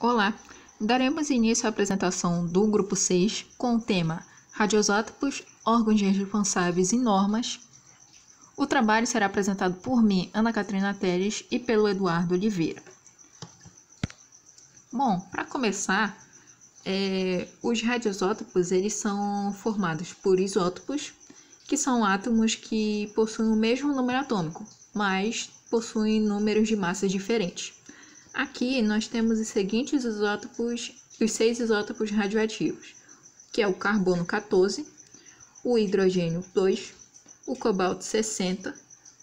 Olá, daremos início à apresentação do Grupo 6 com o tema Radioisótopos, órgãos responsáveis e normas. O trabalho será apresentado por mim, Ana Catarina Teles, e pelo Eduardo Oliveira. Bom, para começar, os radioisótopos eles são formados por isótopos, que são átomos que possuem o mesmo número atômico, mas possuem números de massas diferentes. Aqui nós temos os seguintes isótopos, os 6 isótopos radioativos, que é o carbono 14, o hidrogênio 2, o cobalto 60,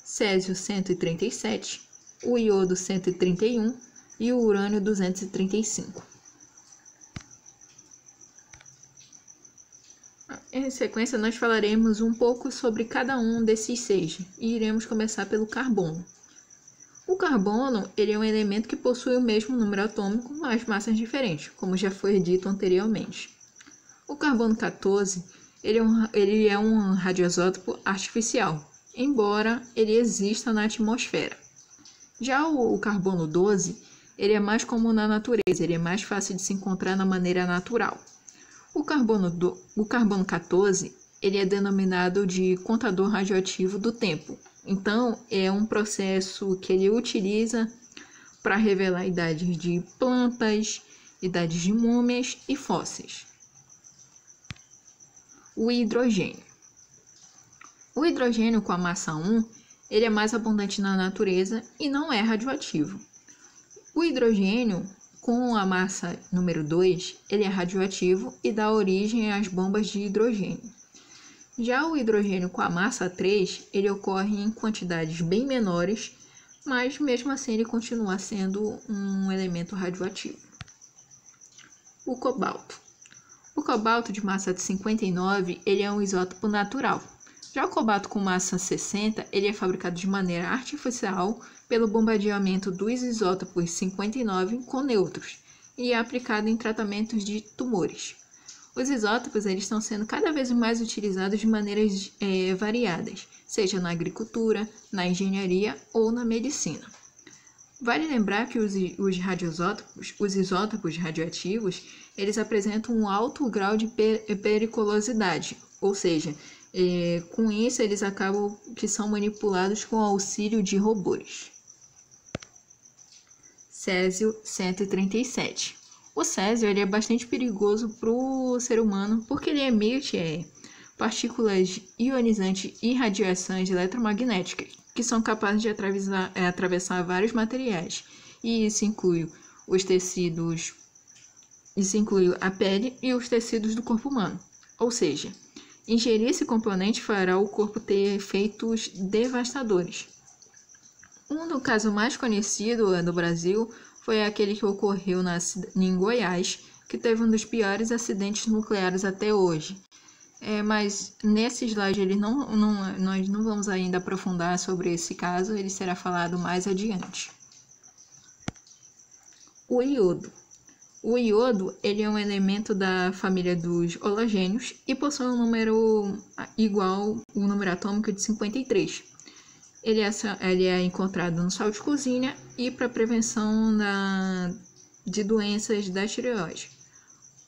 césio 137, o iodo 131 e o urânio 235. Em sequência, nós falaremos um pouco sobre cada um desses 6 e iremos começar pelo carbono. O carbono ele é um elemento que possui o mesmo número atômico, mas massas diferentes, como já foi dito anteriormente. O carbono 14 ele é um radioisótopo artificial, embora ele exista na atmosfera. Já o carbono 12 ele é mais comum na natureza, ele é mais fácil de se encontrar na maneira natural. O carbono 14 ele é denominado de contador radioativo do tempo. Então, é um processo que ele utiliza para revelar idades de plantas, idades de múmias e fósseis. O hidrogênio. O hidrogênio com a massa 1, ele é mais abundante na natureza e não é radioativo. O hidrogênio com a massa número 2, ele é radioativo e dá origem às bombas de hidrogênio. Já o hidrogênio com a massa 3, ele ocorre em quantidades bem menores, mas mesmo assim ele continua sendo um elemento radioativo. O cobalto. O cobalto de massa 59, ele é um isótopo natural. Já o cobalto com massa 60, ele é fabricado de maneira artificial pelo bombardeamento dos isótopos 59 com nêutrons e é aplicado em tratamentos de tumores. Os isótopos eles estão sendo cada vez mais utilizados de maneiras variadas, seja na agricultura, na engenharia ou na medicina. Vale lembrar que os isótopos radioativos, eles apresentam um alto grau de periculosidade, ou seja, com isso eles acabam que são manipulados com o auxílio de robôs. Césio 137. O césio ele é bastante perigoso para o ser humano porque ele emite partículas ionizantes e radiações eletromagnéticas que são capazes de atravessar vários materiais. E isso inclui a pele e os tecidos do corpo humano. Ou seja, ingerir esse componente fará o corpo ter efeitos devastadores. Um caso mais conhecido no Brasil foi aquele que ocorreu em Goiás, que teve um dos piores acidentes nucleares até hoje. Mas nesse slide nós não vamos ainda aprofundar sobre esse caso, ele será falado mais adiante. O iodo. O iodo ele é um elemento da família dos halogênios e possui um número igual ao número atômico de 53. Ele é encontrado no sal de cozinha e para prevenção de doenças da tireoide.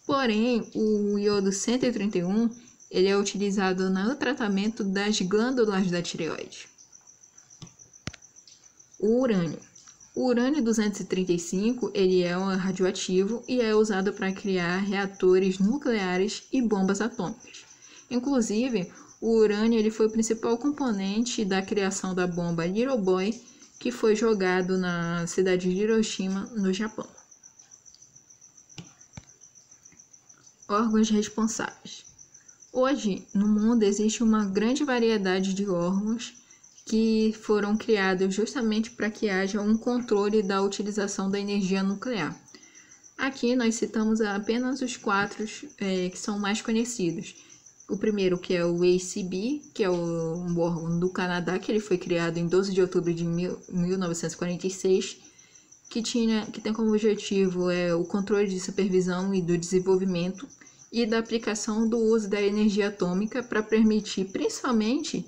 Porém, o iodo 131 ele é utilizado no tratamento das glândulas da tireoide. O urânio. O urânio 235 ele é radioativo e é usado para criar reatores nucleares e bombas atômicas. Inclusive, o urânio ele foi o principal componente da criação da bomba Little Boy, que foi jogado na cidade de Hiroshima, no Japão. Órgãos responsáveis. Hoje, no mundo, existe uma grande variedade de órgãos que foram criados justamente para que haja um controle da utilização da energia nuclear. Aqui nós citamos apenas os 4 que são mais conhecidos. O primeiro, que é o ACB, que é um órgão do Canadá, que ele foi criado em 12 de outubro de 1946, que tem como objetivo o controle de supervisão e do desenvolvimento e da aplicação do uso da energia atômica para permitir, principalmente,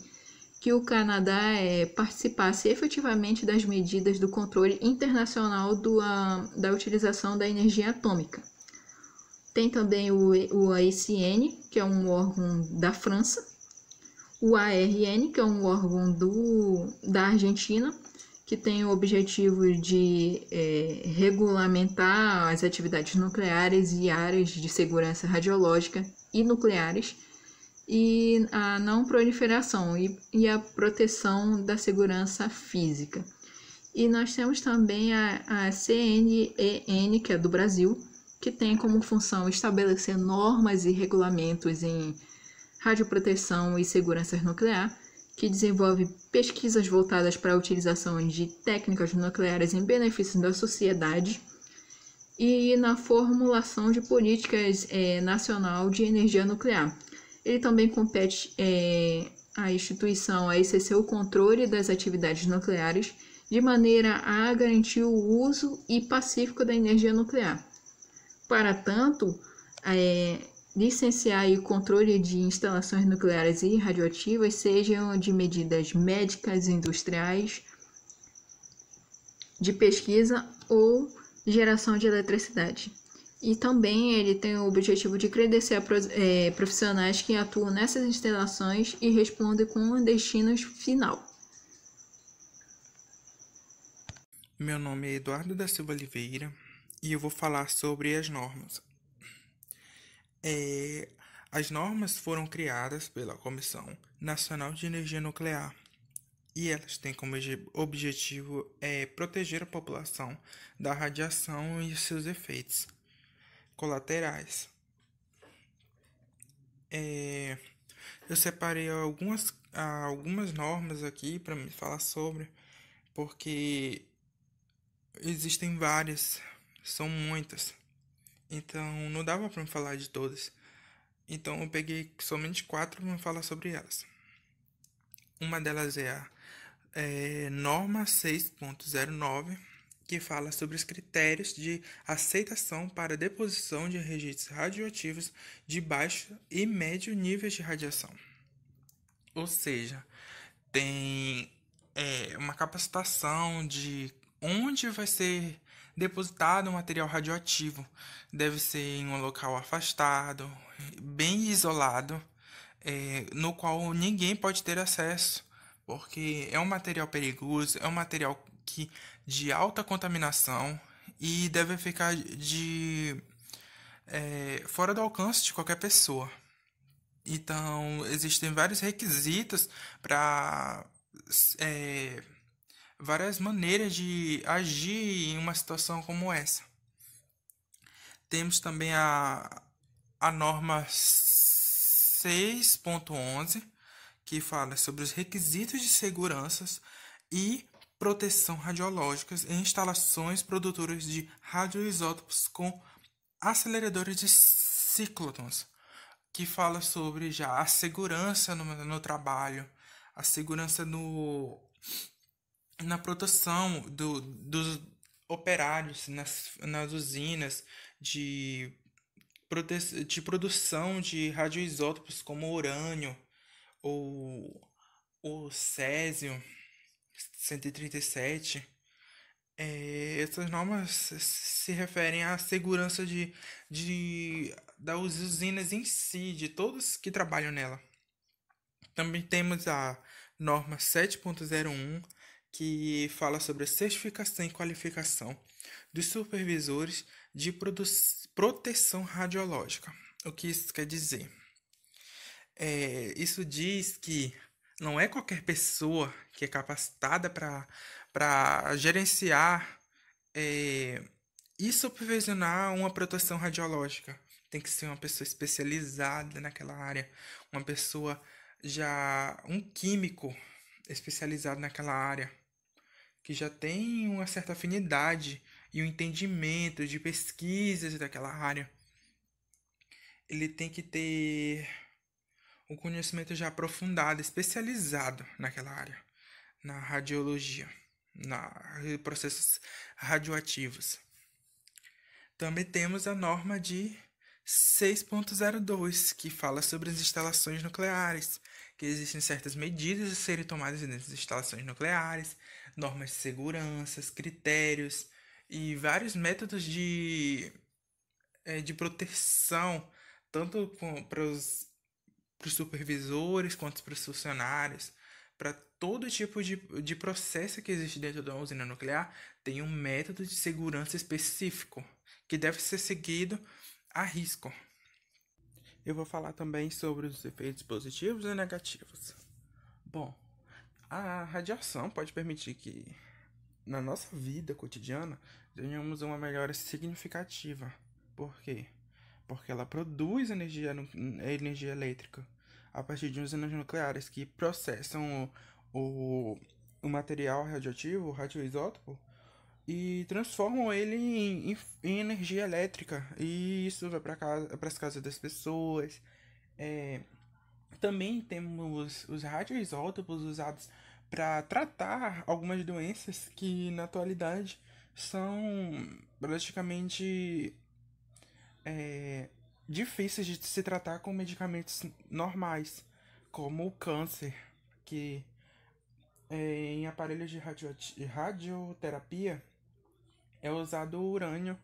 que o Canadá participasse efetivamente das medidas do controle internacional da utilização da energia atômica. Tem também o AICN, que é um órgão da França, o ARN, que é um órgão da Argentina, que tem o objetivo de regulamentar as atividades nucleares e áreas de segurança radiológica e nucleares, e a não proliferação e a proteção da segurança física. E nós temos também a CNEN, que é do Brasil, que tem como função estabelecer normas e regulamentos em radioproteção e segurança nuclear, que desenvolve pesquisas voltadas para a utilização de técnicas nucleares em benefício da sociedade e na formulação de políticas nacional de energia nuclear. Ele também compete à instituição a exercer o controle das atividades nucleares de maneira a garantir o uso e pacífico da energia nuclear. Para tanto, licenciar e controle de instalações nucleares e radioativas, sejam de medidas médicas, industriais, de pesquisa ou geração de eletricidade. E também ele tem o objetivo de credenciar profissionais que atuam nessas instalações e respondem com um destino final. Meu nome é Eduardo da Silva Oliveira e eu vou falar sobre as normas. As normas foram criadas pela Comissão Nacional de Energia Nuclear e elas têm como objetivo proteger a população da radiação e seus efeitos colaterais. Eu separei algumas normas aqui para me falar sobre, porque existem várias, são muitas, então não dava para me falar de todas. Então eu peguei somente 4 para me falar sobre elas. Uma delas é a norma 6.09, que fala sobre os critérios de aceitação para deposição de registros radioativos de baixo e médio níveis de radiação. Ou seja, tem uma capacitação de onde vai ser depositado o material radioativo. Deve ser em um local afastado, bem isolado, no qual ninguém pode ter acesso, porque é um material perigoso, é um material de alta contaminação e deve ficar fora do alcance de qualquer pessoa. Então, existem vários requisitos para várias maneiras de agir em uma situação como essa. Temos também a norma 6.11, que fala sobre os requisitos de segurança e proteção radiológicas em instalações produtoras de radioisótopos com aceleradores de ciclotons, que fala sobre já a segurança no trabalho, a segurança na proteção dos operários nas usinas de produção de radioisótopos como urânio ou o césio 137. Essas normas se referem à segurança das usinas em si, de todos que trabalham nela. Também temos a norma 7.01, que fala sobre a certificação e qualificação dos supervisores de proteção radiológica. O que isso quer dizer? Isso diz que não é qualquer pessoa que é capacitada para gerenciar e supervisionar uma proteção radiológica. Tem que ser uma pessoa especializada naquela área, um químico especializado naquela área, que já tem uma certa afinidade e um entendimento de pesquisas daquela área. Ele tem que ter um conhecimento já aprofundado, especializado naquela área, na radiologia, nos processos radioativos. Também temos a norma de 6.02, que fala sobre as instalações nucleares, que existem certas medidas a serem tomadas dentro das instalações nucleares, normas de segurança, critérios e vários métodos de proteção, tanto para os supervisores quanto para os funcionários, para todo tipo de processo que existe dentro da usina nuclear, tem um método de segurança específico que deve ser seguido a risco. Eu vou falar também sobre os efeitos positivos e negativos. Bom, a radiação pode permitir que, na nossa vida cotidiana, tenhamos uma melhora significativa. Por quê? Porque ela produz energia elétrica a partir de usinas nucleares que processam o material radioativo, o radioisótopo, e transformam ele em energia elétrica. E isso vai para as casas das pessoas. Também temos os radioisótopos usados para tratar algumas doenças que na atualidade são praticamente difíceis de se tratar com medicamentos normais, como o câncer, que em aparelhos de radioterapia é usado o urânio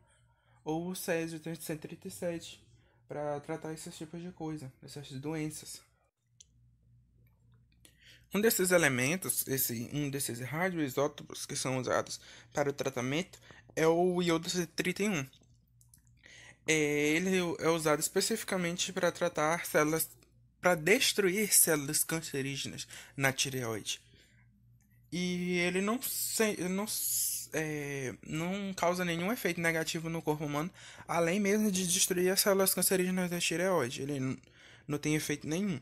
ou o césio-137 para tratar esses tipos de coisa, essas doenças. Um desses elementos, um desses radioisótopos que são usados para o tratamento é o iodo 31. Ele é usado especificamente para tratar células, para destruir células cancerígenas na tireoide. E ele não causa nenhum efeito negativo no corpo humano, além mesmo de destruir as células cancerígenas da tireoide. Ele não tem efeito nenhum.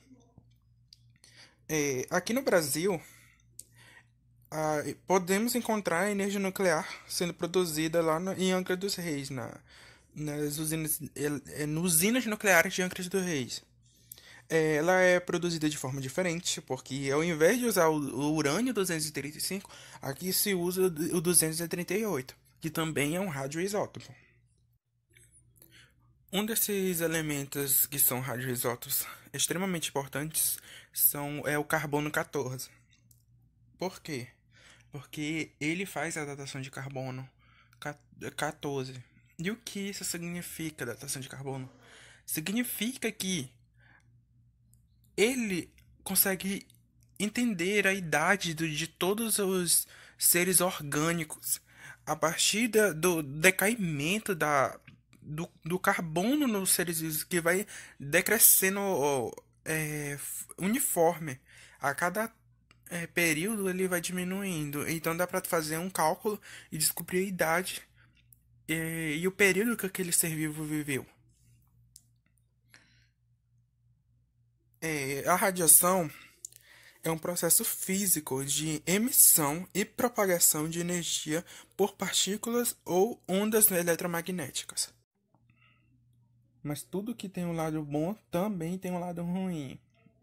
Aqui no Brasil, podemos encontrar energia nuclear sendo produzida lá em Angra dos Reis, nas usinas nucleares de Angra dos Reis. Ela é produzida de forma diferente, porque ao invés de usar o urânio 235, aqui se usa o 238, que também é um radioisótopo. Um desses elementos que são radioisótopos extremamente importantes é o carbono 14. Por quê? Porque ele faz a datação de carbono 14. E o que isso significa, datação de carbono? Significa que ele consegue entender a idade de todos os seres orgânicos a partir do decaimento do carbono nos seres vivos, que vai decrescendo uniforme. A cada período ele vai diminuindo. Então dá para fazer um cálculo e descobrir a idade e o período que aquele ser vivo viveu. A radiação é um processo físico de emissão e propagação de energia por partículas ou ondas eletromagnéticas. Mas tudo que tem um lado bom também tem um lado ruim.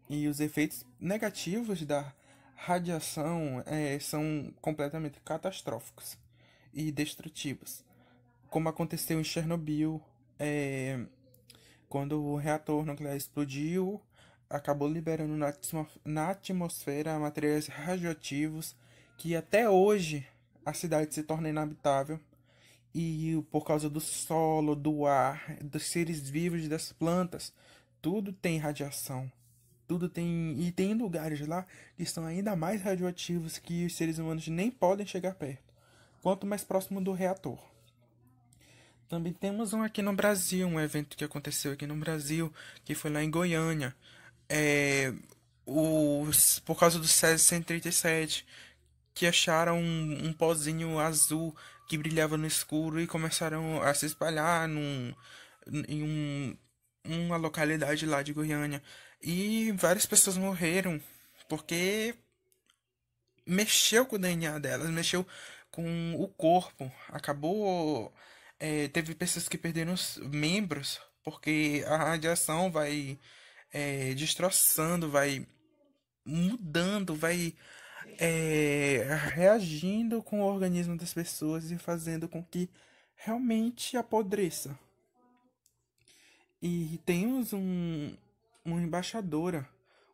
E os efeitos negativos da radiação são completamente catastróficos e destrutivos. Como aconteceu em Chernobyl, quando o reator nuclear explodiu, acabou liberando na atmosfera materiais radioativos que até hoje a cidade se torna inabitável. E por causa do solo, do ar, dos seres vivos e das plantas, tudo tem radiação. Tudo tem. E tem lugares lá que estão ainda mais radioativos que os seres humanos nem podem chegar perto. Quanto mais próximo do reator. Também temos aqui no Brasil, um evento que aconteceu aqui no Brasil, que foi lá em Goiânia. Por causa do Césio-137, que acharam um pozinho azul que brilhava no escuro e começaram a se espalhar em uma localidade lá de Goiânia. E várias pessoas morreram porque mexeu com o DNA delas, mexeu com o corpo. Acabou. Teve pessoas que perderam os membros porque a radiação vai destroçando, vai mudando, vai reagindo com o organismo das pessoas e fazendo com que realmente apodreça. E temos uma embaixadora,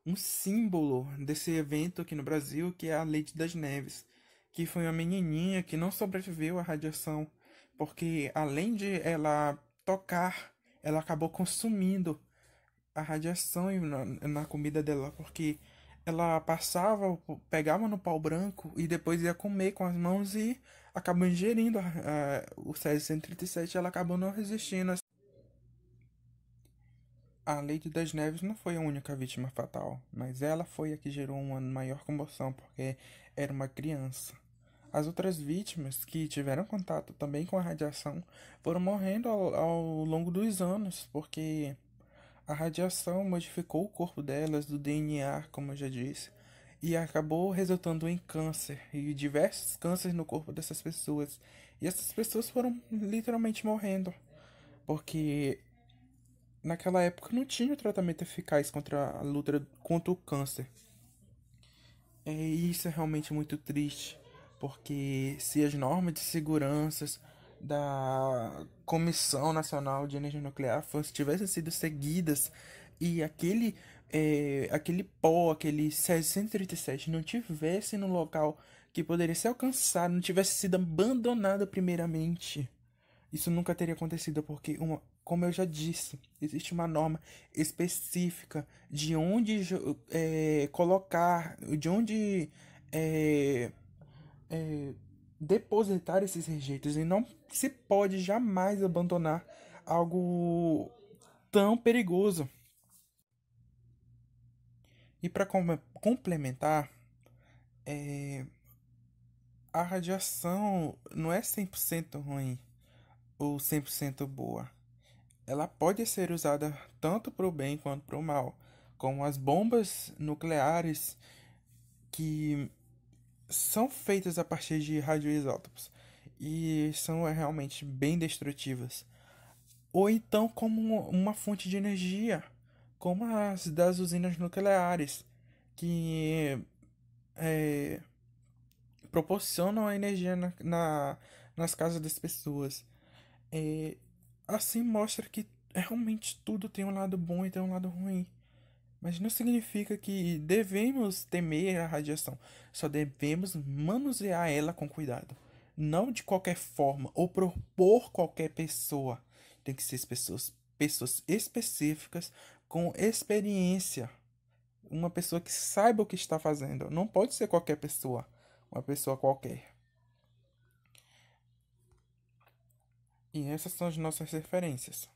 um símbolo desse evento aqui no Brasil, que é a Lady das Neves, que foi uma menininha que não sobreviveu à radiação, porque além de ela tocar, ela acabou consumindo a radiação na comida dela, porque ela passava, pegava no pau branco e depois ia comer com as mãos e acabou ingerindo o Césio-137 e ela acabou não resistindo. A Lady das Neves não foi a única vítima fatal, mas ela foi a que gerou uma maior comoção porque era uma criança. As outras vítimas que tiveram contato também com a radiação foram morrendo ao longo dos anos, porque a radiação modificou o corpo delas, do DNA, como eu já disse, e acabou resultando em câncer e diversos cânceres no corpo dessas pessoas. E essas pessoas foram literalmente morrendo, porque naquela época não tinha tratamento eficaz contra a luta contra o câncer. E isso é realmente muito triste, porque se as normas de segurança da Comissão Nacional de Energia Nuclear tivessem sido seguidas e aquele pó, aquele Césio-137 não tivesse no local que poderia ser alcançado, não tivesse sido abandonado primeiramente, isso nunca teria acontecido, porque, como eu já disse, existe uma norma específica de onde colocar, de onde é, é, depositar esses rejeitos. E não se pode jamais abandonar algo tão perigoso. E para complementar, a radiação não é 100% ruim ou 100% boa. Ela pode ser usada tanto para o bem quanto para o mal, como as bombas nucleares que são feitas a partir de radioisótopos e são realmente bem destrutivas. Ou então como uma fonte de energia, como as das usinas nucleares, que é, proporcionam a energia nas casas das pessoas. É, assim mostra que realmente tudo tem um lado bom e tem um lado ruim. Mas não significa que devemos temer a radiação. Só devemos manusear ela com cuidado. Não de qualquer forma ou propor qualquer pessoa. Tem que ser pessoas específicas com experiência. Uma pessoa que saiba o que está fazendo. Não pode ser qualquer pessoa. Uma pessoa qualquer. E essas são as nossas referências.